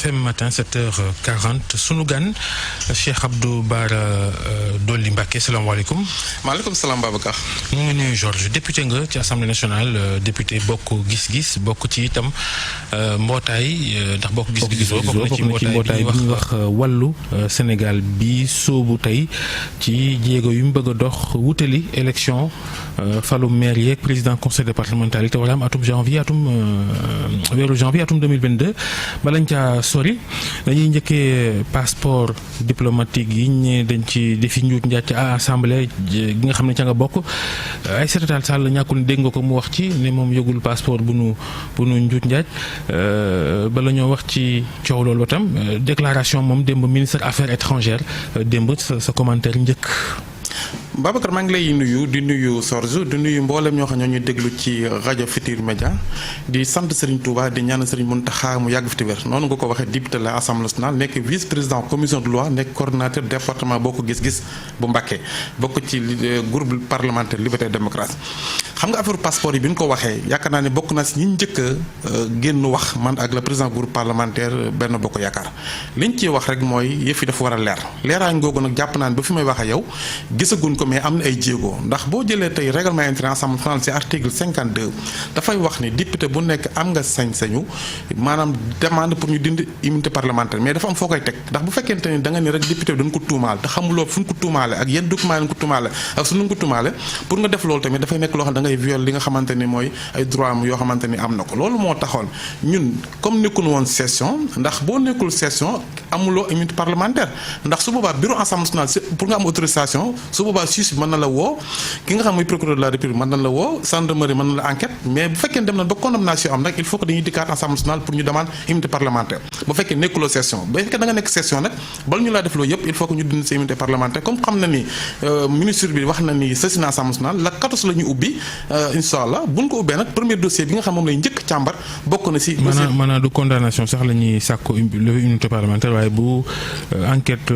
FM matin 7h40 sunu gan Cheikh Abdou Bara Dolly Mbacké salaamaaleykum. maaleykum salaam Babacar. ñu ngi nuyu Georges député nga ci assemblée nationale député bokk gis-gis bokk ci itam mbootaay ndax bokk gis-gis bokk na ci mbootaay bi ñuy wax wàllu Sénégal bi soobu tey ci jéego yu mu bëgg a dox wutali élection falu maire yeeg président conseil départemental te wala am weeru janvier atum 2022 balañ caa sori dañuy njëkkee passeport diplomatique yi ñu dañ ci defi njuut njaaj à assemblée gi nga xam ne ca nga bokk Aïssata Tall Sall ñàkkul ne dégg nga ko mu wax ci ne moom yëgul passeport bu nu njuut njaaj bala ñoo wax ci coow loolu tam déclaration moom démb ministre affaires étrangères démb sa commentaire njëkk. Babacar maa ngi lay nuyu di nuyu Sorzu di nuyu mboolem ñoo xam ñoo ñuy déglu ci rajo Futurs Médias di sant Serigne Touba di ñaan Serigne Mountakha mu yàgg fi te wér noonu nga ko waxee député la Assemblée nationale nekk vice président commission de loi nekk coordonnateur département bokk gis-gis bu Mbacké bokk ci groupe parlementaire liberté et démocratie. xam nga affaire passeport yi bi ñu ko waxee yaakaar naa ne bokk na si ñi njëkk a génn wax man ak le président groupe parlementaire Benno Bokk Yaakaar liñ ciy wax rek mooy yëf yi dafa war a leer leeraay ngoogu nag jàpp naa ne ba fi may wax ak yow gisaguñ ko mais am na ay jéego ndax boo jëlee tey règlement intérieur Assemblée nationale ci article 52 dafay wax ni député bu nekk am nga sañ-sañu maanaam demande pour ñu dindi immunité parlementaire mais dafa am foo koy teg ndax bu fekkente ni da nga ni rek député bi dañ ko tuumaal te xamuloo fu ñu ko tuumaale ak yenn document yi ñu ko tuumaale ak su ñu ko tuumaale pour nga def loolu tamit dafay nekk loo xam ne da ngay viol li nga xamante ni mooy ay droit am yoo xamante ni am na ko loolu moo taxoon ñun comme nekkul woon session ndax boo nekkul session amuloo immunité parlementaire ndax su boobaa bureau Assemblée nationale pour nga am autorisation su boobaa juge mën na la woo ki nga xam mooy procureur de la République mën na la woo gendarmerie mën na la enquête mais bu fekkee dem na ba condamnation am nag il faut que dañuy dikkaat Assemblée nationale pour ñu demande immunité parlementaire bu fekkee nekkuloo session bu fekkee da nga nekk session nag bala ñu laa def loolu yëpp il faut que ñu dindi sa immunité parlementaire comme xam na ni ministre bi wax na ni session Assemblée nationale la 14 la ñu ubbi incha allah bu ñu ko ubbee nag premier dossier bi nga xam moom lay njëkk càmbar bokk na si maanaam du condamnation sax la ñuy sàkku immunité parlementaire waaye bu enquête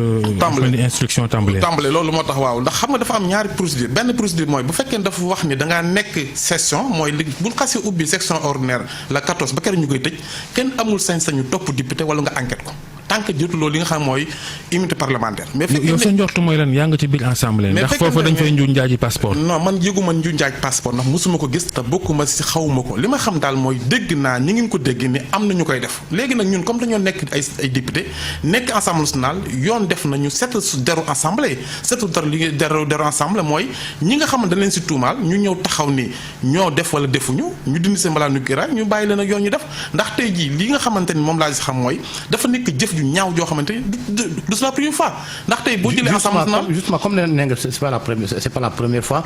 instruction tàmbale loolu moo tax waaw ndax xam nga dafa am ñaari procédure benn procédure mooy bu fekkee dafa wax ni da ngaa nekk session mooy li bu xasee ubbi section ordinaire la 14 ba keroog ñu koy tëj kenn amul sañ-sañu topp député wala nga enquête ko tant que jotuloo li nga xam mooy immunité parlementaire. mais yow sa njortu mooy lan yaa nga ci biir assemblée. ndax foofu dañ fay njuuj njaaji passeport. non man yëguma njuuj njaaj passeport ndax mosuma ko gis te bokkuma si xawuma ko li ma xam daal mooy dégg naa ñi ngeen ko dégg ni am na ñu koy def léegi nag ñun comme dañoo nekk ay député nekk assemblée nationale yoon def nañu seetal su deru assemblée seetal deru assemblée mooy ñi nga xam ne dañ leen si tuumaal ñu ñëw taxaw ni ñoo def wala defuñu ñu dindi seen mbalaanu kiiraay ñu bàyyi leen ak yoon ñu def ndax tey jii li nga xamante ni moom laa si xam mooy dafa nekk jëf ñaaw joo xamante ni du la première fois ndax tey boo jëlee assemblée nationale justement comme nee nga c'est pas la première fois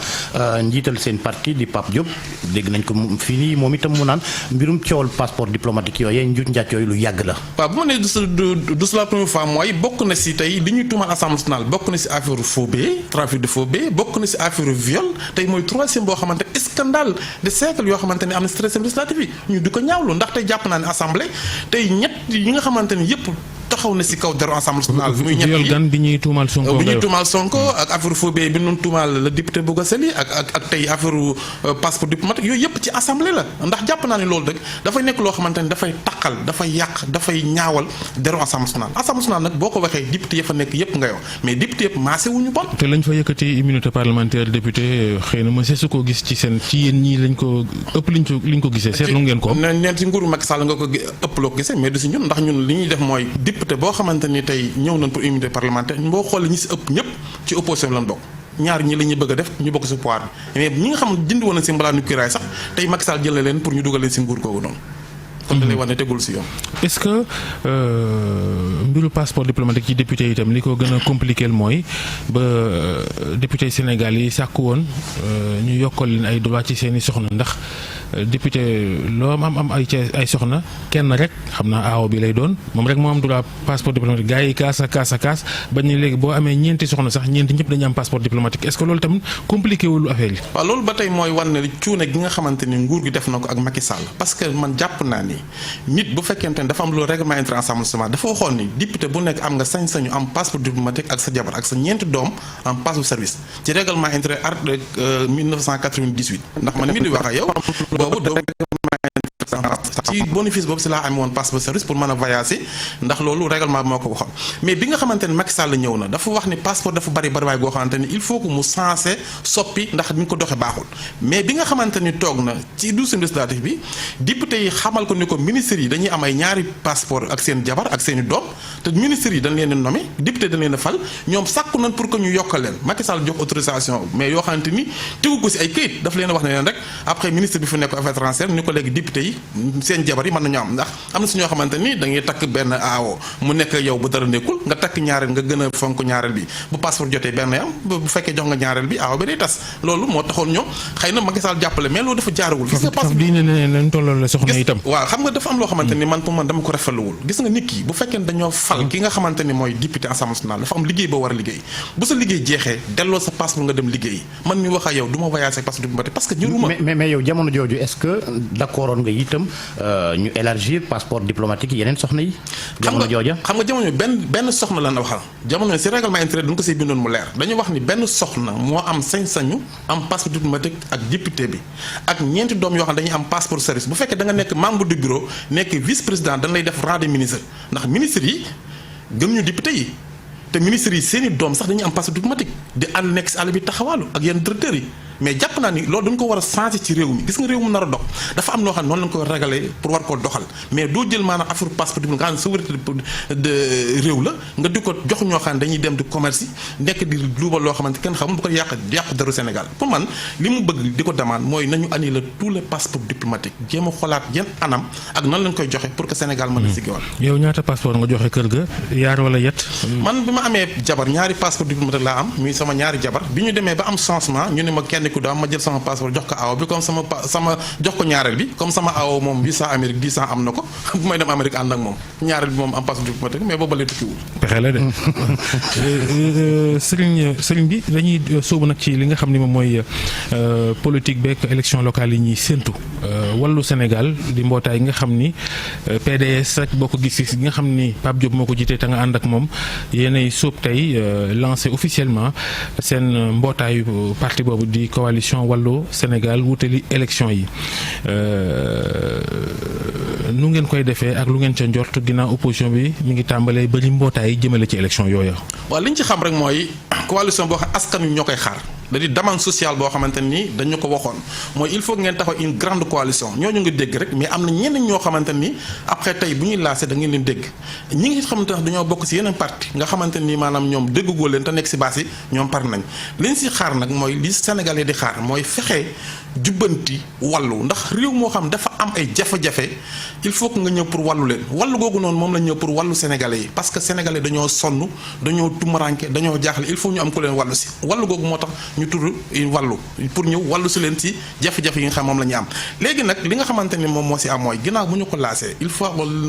njiital seen parti di Pape Diop dégg nañ ko fii nii moom itam mu naan mbirum coowal passeport diplomatique yooyu njuuj njaaj yooyu lu yàgg la. waaw bu ma nee du la première fois mooy bokk na si tey li ñuy tuumal assemblée nationale bokk na si affaire faux billets trafic de faux billets bokk na si affaire viol tey mooy troisième boo xamante scandale de siècle yoo xamante ni am na si treizième législative yi ñu di ko ñaawlu ndax tey jàpp naa ne assemblée tey ñett yi nga xamante ni yëpp taxaw na si kaw deru assemblée nationale muy ñett yi bi ñuy tuumal Sonko ak affaire faux billets bi ñu tuumal le député Bouga Sali ak tey affaire passeport diplomatique yooyu yëpp ci assemblée la ndax jàpp naa ne loolu rek dafay nekk loo xamante ni dafay taqal dafay yàq dafay ñaawal deru assemblée nationale nag boo ko waxee député ya fa nekk yëpp nga yow mais député yëpp maase wuñu bon te lañ fa yëkkati immunité parlementaire député xëy na ma seesu koo gis ci seen ci yéen ñii lañ ko ëpp liñ ko gisee seetlu ngeen ko neen si nguuru Macky Sall nga ko ëpp loo ko gisee mais du si ñun ndax ñun li ñuy def mooy député boo xamante ni tey ñëw nañ pour immunité parlementaire boo xoolee ñi si ëpp ñëpp ci opposition lañ bokk ñaar ñi la ñuy bëgg a def ñu bokk si pouvoir bi mais ñi nga xam ne jënd woon nañ si mbalaanu kiraay sax tey Macky Sall jëlee leen pour ñu dugal leen si nguur googu noonu kon da lay wax ne tegul si yoon. est-ce que mbiru passeport diplomatique ci député itam li ko gën a compliqué mooy ba député Sénégal yi sàkku woon ñu yokkal leen ay droit ci seeni soxna ndax député loo am ay soxna kenn rek xam naa aawo bi lay doon moom rek moo am droit passeport diplomatique gars yi kaas bañ ne léegi boo amee ñeenti soxna sax ñeenti ñëpp dañu am passeport diplomatique est-ce que loolu tamit compliqué wul affaire yi. waaw loolu ba tey mooy wan ne cuune gi nga xamante ni nguur gi def na ko ak Macky Sall parce que man jàpp naa ni nit bu fekkente ne dafa am loolu règlement intérieur Assemblée nationale dafa waxoon ni député bu nekk am nga sañ-sañu am passeport diplomatique ak sa jabar ak sa ñeenti doom am passeport service ci règlement intérieur art 1998 ndax man mii di wax ak yow boobu ci bénéfice boobu si laa amee woon passeport service pour mën a voyager ndax loolu règlement moo ko waxoon mais bi nga xamante ni Macky Sall ñëw na dafa wax ni passeport dafa bari waay goo xamante ni il faut que mu sensé soppi ndax ni ñu ko doxee baaxul mais bi nga xamante ni toog na ci 12e législative bi député yi xamal ko ni ko ministres yi dañuy am ay ñaari passeport ak seen jabar ak seen i doom te ministres yi dañ leen a nommé député dañ leen a fal ñoom sàkku nañ pour que ñu yokkal leen Macky Sall jox autorisation mais yoo xamante ni tegu ko si ay këyit daf leen a wax ne leen rek après ministre bi fi nekk affaires étrangères ni ko léegi député yi seen jabar yi mën nañu am ndax am na si ñoo xamante ni da ngay takk benn aawo mu nekk yow ba dara nekkul nga takk ñaareel nga gën a fonk ñaareel bi bu passeport jotee benn am bu fekkee jox nga ñaareel bi aawo bi day tas loolu moo taxoon ñoom xëy na Macky Sall jàppale mais loolu dafa jaaragul gis nga passeport di ne leen tolloo la soxna itam waaw xam nga dafa am loo xamante ni man pour man dama ko rafetluwul gis nga nit ki bu fekkee dañoo fal ki nga xamante ni mooy député Assemblée nationale dafa am liggéey boo war a liggéey bu sa liggéey jeexee delloo sa passeport nga dem liggéey man mi wax ak yow du ma voyage ak passeport diplomatique parce que ñëruma mais yow jamono jooju est-ce que d'accordoon nga itam ñu élargir passeport diplomatique yeneen soxna yi jamono jooja xam nga jamono benn soxna lan waxal jamono si règlement intérieur duñ ko siy bindoon mu leer dañu wax ni benn soxna moo am sañ-sañu am passeport diplomatique ak député bi ak ñeenti doom yoo xam ne dañuy am passeport service bu fekkee da nga nekk membre du bureau nekk vice président dañ lay def rang des ministres ndax ministres yi gën ñu député yi te ministres yi seeni doom sax dañuy am passeport diplomatique di àll nekk si àll bi taxawaalu ak yenn directeurs yi mais jàpp naa ni loolu dañ ko war a changer ci réew mi gis nga réew mu nar a dox dafa am noo xam ne noonu lañ koy régler pour war koo doxal mais doo jël maanaam affaire passeport diplomatique nga xam ne souveraineté de réew la nga di ko jox ñoo xam ne dañuy dem di commerce yi nekk di luubal loo xamante kenn xamul bu ko yàqu daru Sénégal pour man li mu bëgg di ko demande mooy nañu annuler tous les passeports diplomatiques jéem a xoolaat yan anam ak nan lañ koy joxe pour que Sénégal mën a siggiwal yow ñaata passeport nga joxe kër ga yaar wala yet man bi ma amee jabar ñaari passeport diplomatique laa am muy sama ñaari jabar bi ñu demee ba am changement ñu ne ma kenn ku daam ma jël sama passeport jox ko awo bi comme sama jox ko ñaareel bi comme sama awo moom visa Amérique 10 ans am na ko bu may dem Amérique ànd ak moom ñaareel bi moom am passeport diplomatique mais boobu la tukkiwul. pexe la de sëriñ bi dañuy sóobu nag ci li nga xam ne moom mooy politique beeg élection locale yi ñuy séntu wàllu Sénégal di mbootaay nga xam ni PDS rek boo ko gis nga xam ni Pape Diop moo ko jiitee te nga ànd ak moom yéenay sóob tey lancé officiellement seen mbootaayu parti boobu di coalition wàllu Sénégal wutali élection yi nu ngeen koy defee ak lu ngeen ca njort ginnaaw opposition bi mi ngi tàmbalee bari mbootaay jëmale ci élection yooya. waaw li ñu ci xam rek mooy coalition boo xam askan wi ñoo koy xaar da di demande sociale boo xamante ni dañu ko waxoon mooy il faut ngeen taxaw une grande coalition ñooñu nga dégg rek mais am na ñeneen ñoo xamante ni après tey bu ñuy lancé da ngeen leen dégg ñi ngi xamante ne dañoo bokk ci yeneen parti nga xamante ni maanaam ñoom déggugoo leen te nekk ci baas yi ñoom par nañ liñ ci xaar nag mooy li Sénégalais di xaar mooy fexe jubbanti wàllu ndax réew moo xam dafa am ay jafe-jafe il faut que nga ñëw pour wàllu leen wàllu googu noonu moom la ñëw pour wàllu Sénégalais yi parce que Sénégalais dañoo sonn dañoo tumaranke dañoo jaaxle il faut ñu am ku leen wàllu ci wàllu googu moo tax ñu tudd wàllu pour ñëw wàllu ci leen ci jafe-jafe yi nga xam moom la ñu am léegi nag li nga xamante ni moom moo ci am mooy ginnaaw bu ñu ko laasee il faut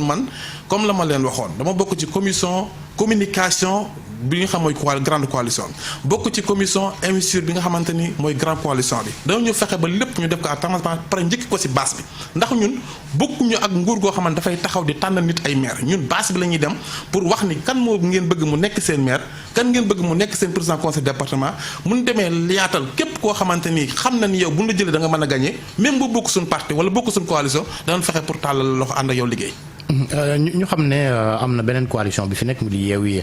man comme la ma leen waxoon dama bokk ci commission communication bi nga xam mooy grande coalition bi bokk ci commission investiture bi nga xamante ni mooy grande coalition bi dañu fexe ba lépp ñu def ko à transparence pare njëkki ko ci base bi ndax ñun bokkuñu ak nguur goo xamante dafay taxaw di tànn nit ay maire ñun base bi la ñuy dem pour wax ni kan moo ngeen bëgg mu nekk seen maire kan ngeen bëgg mu nekk seen président conseil département mun demee yaatal képp koo xamante ni xam na ni yow bu ñu la jëlee da nga mën a gagné même bu bokk suñu parti wala bokk suñu coalition danañ fexe pour tàllal loxo ànd ak yow liggéey. ñu xam ne am na beneen coalition bi fi nekk mu di Yewwi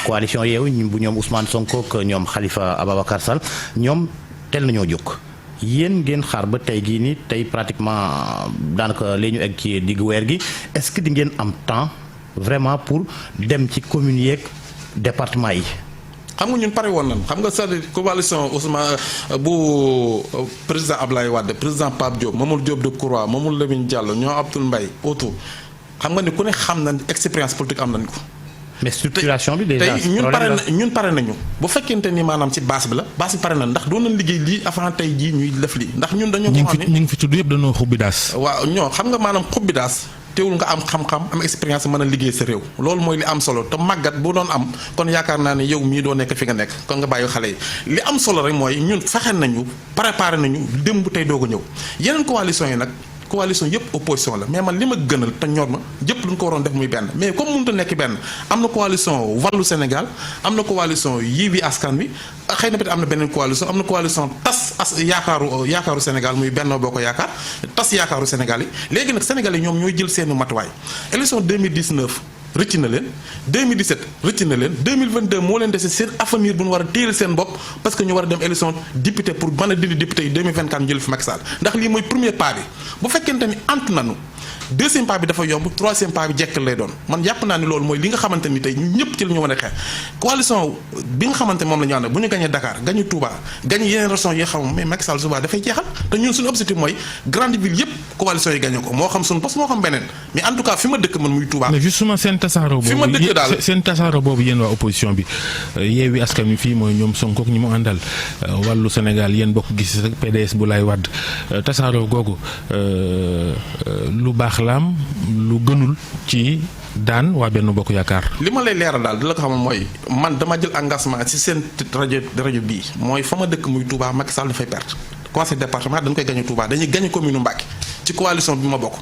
coalition Yewwi bu ñoom Ousmane Sonko ak ñoom Khalifa Ababacar Sall ñoom tel nañoo jóg yéen ngeen xaar ba tey jii nii tey pratiquement daanaka léegi ñu egg ci diggu weer gi est-ce que di ngeen am temps vraiment pour dem ci communes yeeg département yi. xam nga ñun pare woon nañ xam nga c'est-à-dire coalition Ousmane bu président Ablaye Wade président Pape Diop Mamadou Diop Decroix Mamadou Lamine Diallo ñoo Abdoul Mbaye autour xam nga ni ku ne xam na expérience politique am nañ ko. mais structuration bi déjà tey ñun pare nañu bu fekkente ni maanaam ci base bi la base bi pare na ndax doon nañ liggéey lii avant tey jii ñuy def lii ndax ñun dañoo. ñu ngi fi tudd yëpp dañoo xubbi daas. waaw ñoo xam nga maanaam xubbi daas. teewul nga am xam-xam am expérience mën a liggéey sa réew loolu mooy li am solo te màggat bu doon am kon yaakaar naa ne yow mii doo nekk fi nga nekk kon nga bàyyi xale yi li am solo rek mooy ñun fexe nañu préparé nañu démb tey doog a ñëw yeneen coalition yi nag coalition yëpp opposition la mais man li ma gënal te ñor ma jëpp lu ñu ko waroon def muy benn mais comme mënut a nekk benn am na coalition Wallu Sénégal am na coalition Yewwi Askan Wi xëy na peut-être am na beneen coalition am na coalition tas yaakaaru Sénégal muy Benno Bokk Yaakaar tas yaakaaru Sénégal yi léegi nag Sénégal yi ñoom ñooy jël seeni matuwaay élection 2019 rëcc na leen 2017 rëcc na leen 2022 moo leen dese seen avenir bu ñu war a téyel seen bopp parce que ñu war a dem élection député pour mën a dindi député yi 2024 ñu jël fi Macky Sall ndax lii mooy premier pas bi bu fekkente ni ant nañu deuxième pas bi dafa yomb troisième pas bi jekkal lay doon man jàpp naa ni loolu mooy li nga xamante ni tey ñun ñëpp ci la ñu mën a xeex coalition bi nga xamante moom la ñu ànd bu ñu gañee Dakar gañu Touba gañu yeneen régions yi nga xam mais Macky Sall suba dafay jeexal te ñun suñu objectif mooy grande ville yëpp coalition yi gañe ko moo xam suñu poste moo xam beneen mais en tout cas fi ma dëkk man muy Touba. mais justement seen tasaaro fi ma dëkk daal seen tasaaro boobu yéen waa opposition bi Yewwi Askan Wi fii mooy ñoom Sonko ak ñi mu àndal wàllu Sénégal yéen bokk gis rek PDS bu lay wadd tasaaro googu lu baax laam lu gënul ci daan waa Benno Bokk Yaakaar. li ma lay leeral daal di la ko xamal mooy man dama jël engagement ci seen rajo bii mooy fa ma dëkk muy Touba Macky Sall dafay perte conseil département dañ koy gagné Touba dañuy gagné commune Mbacké ci coalition bi ma bokk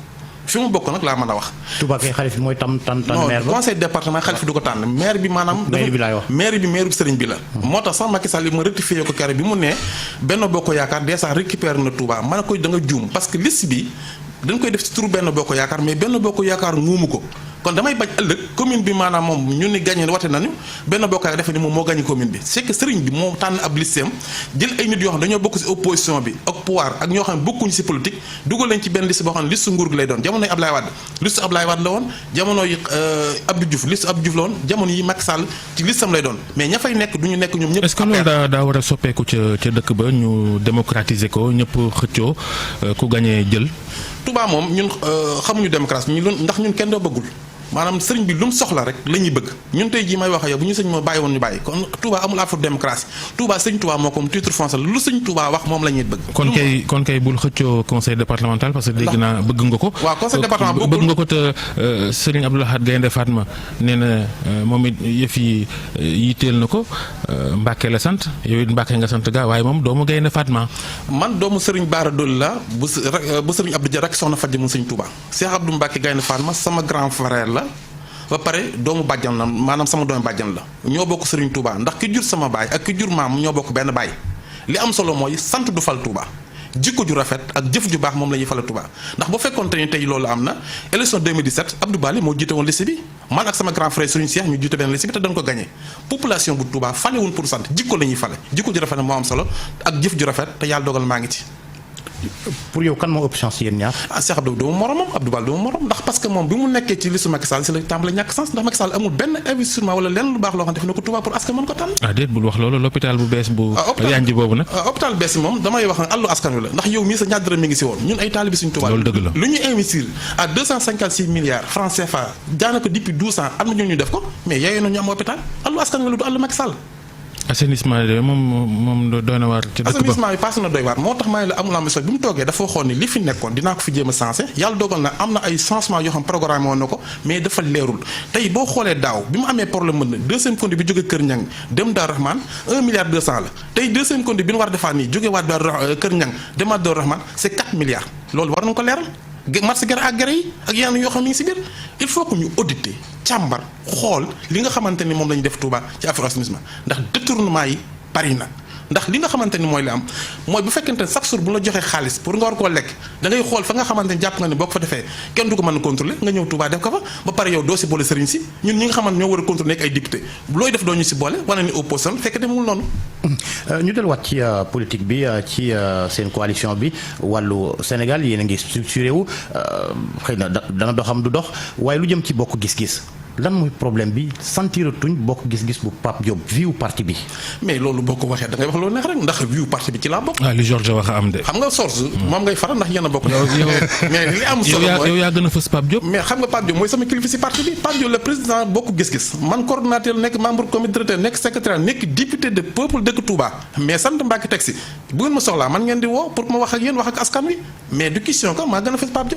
fi mu bokk nag laa mën a wax. Touba kay Khalifa mooy tànn maire ba. conseil département Khalifa du ko tànn maire bi maanaam. maire bi laay wax maire bi maire sëriñ bi la. moo tax sax Macky Sall li ma rectifié ko kere bi mu ne Benno Bokk Yaakaar déjà récupéré na Touba man koy da nga juum parce que liste bi dañ koy def ci turu Benno Bokk Yaakaar mais Benno Bokk Yaakaar muumu ko kon damay bañ ëllëg commune bi maanaam moom ñu ni gagné wate nañu Benno Bokk Yaakaar defe ni moom moo gagné commune bi c'est que sëriñ bi moo tànn ab listeem jël ay nit yoo xam dañoo bokk ci opposition bi ak pouvoir ak ñoo xam ne bokkuñu ci politique dugal leen ci benn liste boo xam ne liste nguur gi lay doon jamonoy Ablaye Wade liste Ablaye Wade la woon jamonoy Abdou Diouf liste Abdou Diouf la woon jamono yi Macky Sall ci listam lay doon mais ña fay nekk du ñu nekk ñoom ñëpp. est-ce que loolu daa war a soppeeku ca dëkk ba ñu démocratiser ko ñëpp xëccoo ku gagné jël. Touba moom ñun xamuñu démocratie ndax ñun kenn doo bëggul maanaam sëriñ bi lu mu soxla rek la ñuy bëgg ñun tey jii may wax ak yow bu ñu sëñ moo bàyyi woon ñu bàyyi kon Touba amul affaire démocratie Touba sëñ Touba moo ko titre foncier lu sëñ Touba wax moom la ñuy bëgg. kon kay bul xëccoo conseil départemental parce que dégg naa bëgg nga ko. waaw conseil départemental bëgg nga ko te sëriñ Abdou Lahad Gaïndé Fatma nee na moom it yëf yi yitteel na ko Mbàkke la sant yow it Mbàkke nga sant gaa waaye moom doomu Gaïndé Fatma. man doomu sëriñ Baara Doli la bu sëriñ Abdou Dia rek soxna Fadji mu sëñ Touba Cheikh Abdou Mbàkke Gaïndé Fatma sama grand frère la ba pare doomu bàjjan la maanaam sama doomu bàjjan la ñoo bokk Serigne Touba ndax ki jur sama baay ak ki jur maam ñoo bokk benn baay li am solo mooy sant du fal Touba jikko ju rafet ak jëf ju baax moom la ñuy fal Touba ndax bu fekkoon te ni tey loolu am na élection 2017 Abdou Bali moo jiite woon liste bi man ak sama grand frère Serigne Cheikh ñu jiite benn liste bi te dañ ko gagné population bu Touba falewuñ pour sant jikko la ñuy fale jikko ju rafet moo am solo ak jëf ju rafet te yàlla dogal maa ngi ci. pour yow kan moo ëpp chance yéen ñaar. Cheikh Abdou doomu moromam Abdou Bal doomu morom ndax parce que moom bi mu nekkee ci listu Macky Sall si la tàmbale ñàkk sens ndax Macky Sall amul benn investissement wala lenn lu baax loo xam ne def na ko Touba pour askan mën ko tànn. déet bul wax loolu l'hôpital bu bees bu. yanj boobu nag. hôpital bees yi moom damay wax ne àllu askan wi la ndax yow mii sa ñaar dërëm mi ngi si woon ñun ay taalibi suñu Touba. loolu dëgg la lu ñu investir à 256 milliards francs CFA daanaka depuis 12 ans am na ñu def ko mais yaayoo na ñu am hôpital àllu askan wi la du àllu Macky Sall. assainissement yi moom doy na waar ci dëkk ba assainissement yi passé na doy waar moo tax ma ne la amul ambition bi mu toogee dafa waxoon ni li fi nekkoon dinaa ko fi jéem a sensé yàlla dogal na am na ay changement yoo xam programme woon na ko mais dafa leerul tey boo xoolee daaw bi mu amee problème mën na deuxième conduit bi jóge Kër Ñang dem Daaru Rahman 1 milliard 200 la tey deuxième conduit bi ñu war a defaat nii jóge waat Kër Ñang demaat Daaru Rahman c'est 4 milliards loolu war nañu ko leeral marché gere ak gere yi ak yenn yoo xam ne ngi si biir il faut que ñu auditer càmbar xool li nga xamante ni moom la ñu def Touba ci affaire assainissement ndax détournement yi bari na ndax li nga xamante ni mooy li am mooy bu fekkente ne chaque jour bu la joxee xaalis pour nga war koo lekk da ngay xool fa nga xamante ni jàpp nga ne boo ko fa defee kenn du ko mën a contrôler nga ñëw Touba def ko fa ba pare yow doo si boole sëriñ si ñun ñi nga xamante ñoo war a contrôler nekk ay député looy def doo ñu si boole wane ni opposition fekk demul noonu. ñu delluwaat ci politique bi ci seen coalition bi wàllu Sénégal yéen a ngi structuré wu xëy na dana doxam du dox waaye lu jëm ci bokk gis-gis. lan mooy problème bi sentiratuñ bokk gis-gis bu Pape Diop viu parti bi. mais loolu boo ko waxee da ngay wax loolu neex rek ndax viu parti bi ci laa bokk. li Georges wax a am de. xam nga source moom ngay faral ndax yéen a bokk. mais li am solo mooy yow yaa gën a fës Pape Diop. mais xam nga Pape Diop mooy sama kilifa si parti bi Pape Diop le président bokk gis-gis man coordonnateur nekk membre comité directeur nekk secrétaire nekk député de peuple dëkk Touba mais sant Mbacke teg si bu ngeen ma soxlaa man ngeen di woo pour ma wax ak yéen wax ak askan wi mais du question que maa gën a fës Pape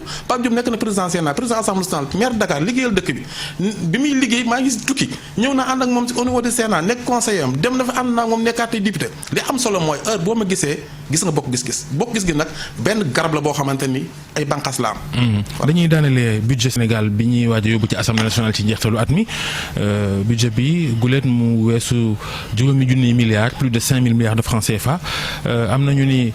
Diop nekk na président Sénat président Assemblée nationale maire Dakar liggéeyal dëkk bi muy liggéey maa ngi tukki ñëw naa ànd ak moom au niveau du Sénat nekk conseiller am dem na fa ànd naa moom nekkaat député li am solo mooy heure boo ma gisee gis nga bokk gis-gis nag benn garab la boo xamante ni ay bànqaas la am. dañuy daanelee budget Sénégal bi ñuy waaj a yóbbu ci Assemblée nationale ci njeextalu at mi budget bi guleet mu weesu juróomi junniy milliards plus de 5000 milliards de francs CFA am nañu ni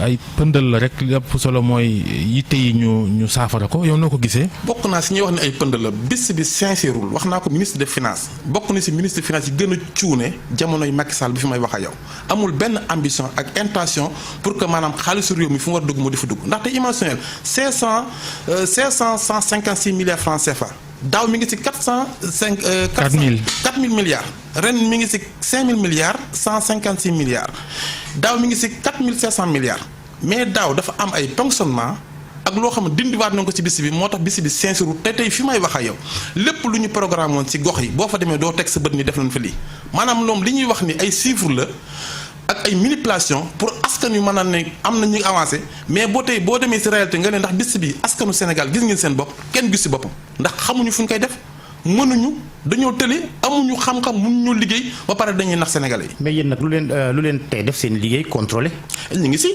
ay pëndal la rek lépp solo mooy yitte yi ñu saafara ko yow noo ko gisee. bokk naa si ñuy wax ne ay pëndal la bis bi sincèrul wax naa ko ministre des finances bokk na si ministre des finances yi gën a cuune jamonoy Macky Sall bi fi may wax ak yow amul benn ambition ak intention pour que maanaam xaalisu réew mi fu mu war a dugg mu di fa dugg ndaxte imaginez 156 milliards francs CFA daaw mi ngi si 4000 milliards ren mi ngi si 5000 milliards 156 milliards daaw mi ngi si 4500 milliards mais daaw dafa am ay ponctionnement ak loo xam ne dindiwaat nañ ko ci bis bi moo tax bis bi sincère te tey fi may wax ak yow lépp lu ñu programme woon ci gox yi boo fa demee doo teg sa bët ni def nañ fa lii maanaam loom li ñuy wax ni ay chiffres la ak ay manipulation pour askan wi mën a ne am na ñu avancé mais boo tey boo demee ci réalité nga ne ndax bis bi askanu Sénégal gis ngeen seen bopp kenn gis ci boppam ndax xamuñu fu ñu koy def mënuñu dañoo tële amuñu xam-xam mënuñu liggéey ba pare dañuy nax Sénégalais yi. mais yéen nag lu leen tey def seen liggéey contrôlé. ñu ngi ci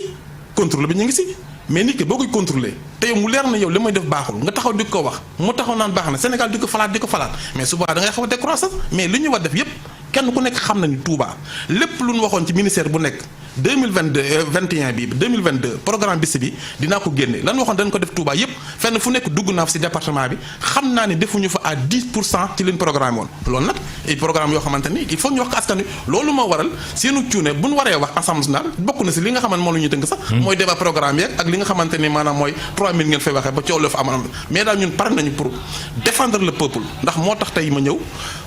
contrôle bi ñu ngi ci mais nit ki boo koy contrôler te yow mu leer na yow li may def baaxul nga taxaw di ko wax mu taxaw naan baax na Sénégal di ko falaat mais suba da ngay xaw a décroissance mais li ñu war def yépp kenn ku nekk xam na ni Touba lépp lu ñu waxoon ci ministère bu nekk 2022 programme bis bi dinaa ko génne lan waxoon dañ ko def Touba yépp fenn fu nekk dugg naa fa ci département bi xam naa ne defuñu fa à 10% ci leen programme woon loolu nag ay programme yoo xamante ni il faut ñu wax ko askan wi loolu moo waral seenu cuune bu ñu waree wax Assemblée nationale bokk na ci li nga xamante moom la ñuy tënk sax mooy débat programme yeeg ak li nga xamante ni maanaam mooy 3000 ngeen fay waxee ba coow la fa amoon mais daal ñun pare nañu pour défendre le peuple ndax moo tax tey ma ñëw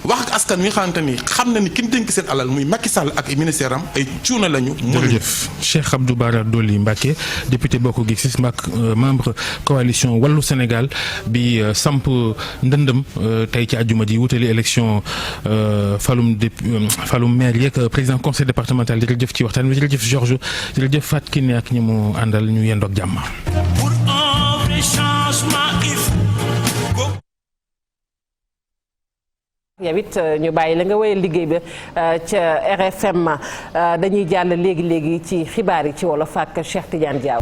wax ak askan wi nga xamante ni xam na ni ki ñu dénk seen alal muy Macky Sall ak ministère am ay cuune lañu. jërëjëf Cheikh Abdou Bara Dolly Mbacké député Bokk Gis Gis membre coalition Wallu Sénégal bi samp ndëndëm tey ci àjjuma ji wutali élection falum maire yeeg président conseil départemental jërëjëf ci waxtaan wi jërëjëf Georges jërëjëf Fatou Kiné ak ñi mu àndal ñu yendoog jàmm. yow it ñu bàyyi la nga wéyal liggéey ba ca RFM dañuy jàll léegi ci xibaar yi ci wolof ak Cheikh Tidiane Diaw.